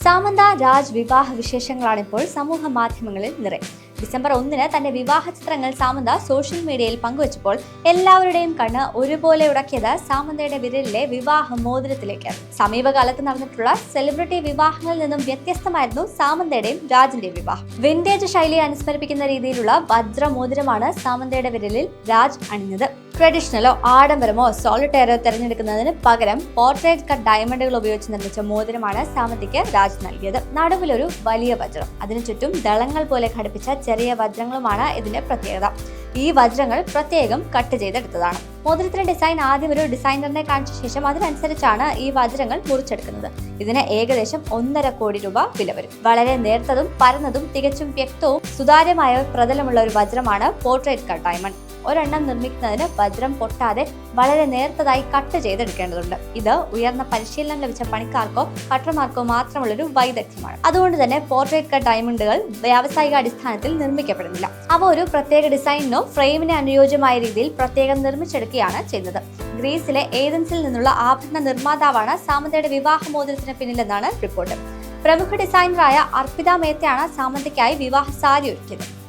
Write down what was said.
സാമന്ത രാജ് വിവാഹ വിശേഷങ്ങളാണ് ഇപ്പോൾ സമൂഹ മാധ്യമങ്ങളിൽ നിറയെ. ഡിസംബർ 1 തന്റെ വിവാഹ ചിത്രങ്ങൾ സാമന്ത സോഷ്യൽ മീഡിയയിൽ പങ്കുവച്ചപ്പോൾ എല്ലാവരുടെയും കണ്ണ് ഒരുപോലെ ഉടക്കിയത് സാമന്തയുടെ വിരലിലെ വിവാഹ മോതിരത്തിലേക്ക്. സമീപകാലത്ത് നടന്നിട്ടുള്ള സെലിബ്രിറ്റി വിവാഹങ്ങളിൽ നിന്നും വ്യത്യസ്തമായിരുന്നു സാമന്തയുടെയും രാജിന്റെയും വിവാഹം. വിന്റേജ് ശൈലിയെ അനുസ്മരിപ്പിക്കുന്ന രീതിയിലുള്ള വജ്രമോതിരമാണ് സാമന്തയുടെ വിരലിൽ രാജ് അണിഞ്ഞത്. ട്രഡീഷണലോ ആഡംബരമോ സോളിറ്റയറോ തിരഞ്ഞെടുക്കുന്നതിന് പകരം പോർട്രേറ്റ് കട്ട് ഡയമണ്ടുകൾ ഉപയോഗിച്ച് നിർമ്മിച്ച മോതിരമാണ് സാമന്തയ്ക്ക് രാജ് നൽകിയത്. നടുവിലൊരു വലിയ വജ്രം, അതിനു ചുറ്റും ദളങ്ങൾ പോലെ ഘടിപ്പിച്ച ചെറിയ വജ്രങ്ങളുമാണ് ഇതിന്റെ പ്രത്യേകത. ഈ വജ്രങ്ങൾ പ്രത്യേകം കട്ട് ചെയ്തെടുത്തതാണ്. മോതിരത്തിന്റെ ഡിസൈൻ ആദ്യം ഒരു ഡിസൈനറിനെ കാണിച്ച ശേഷം അതിനനുസരിച്ചാണ് ഈ വജ്രങ്ങൾ മുറിച്ചെടുക്കുന്നത്. ഇതിന് ഏകദേശം 1.5 കോടി രൂപ വില വരും. വളരെ നേർത്തതും പരന്നതും തികച്ചും വ്യക്തവും സുതാര്യമായ പ്രതലമുള്ള ഒരു വജ്രമാണ് പോർട്രേറ്റ് കട്ട് ഡയമണ്ട്. ഒരെണ്ണം നിർമ്മിക്കുന്നതിന് വജ്രം പൊട്ടാതെ വളരെ നേർത്തതായി കട്ട് ചെയ്തെടുക്കേണ്ടതുണ്ട്. ഇത് ഉയർന്ന പരിശീലനം ലഭിച്ച പണിക്കാർക്കോ കട്ടർമാർക്കോ മാത്രമുള്ളൊരു വൈദഗ്ധ്യമാണ്. അതുകൊണ്ട് തന്നെ പോർട്രേറ്റ് കട്ട് ഡയമണ്ടുകൾ വ്യാവസായിക അടിസ്ഥാനത്തിൽ നിർമ്മിക്കപ്പെടുന്നില്ല. അവ ഒരു പ്രത്യേക ഡിസൈനിനോ ഫ്രെയിമിന് അനുയോജ്യമായ രീതിയിൽ പ്രത്യേകം നിർമ്മിച്ചെടുക്കുകയാണ് ചെയ്യുന്നത്. ഗ്രീസിലെ ഏതൻസിൽ നിന്നുള്ള ആഭരണ നിർമ്മാതാവാണ് സാമന്തയുടെ വിവാഹ മോതിരത്തിന് പിന്നിലെന്നാണ് റിപ്പോർട്ട്. പ്രമുഖ ഡിസൈനറായ അർപ്പിത മേത്തയാണ് സാമന്തയ്ക്കായി വിവാഹ സാരി ഒരുക്കിയത്.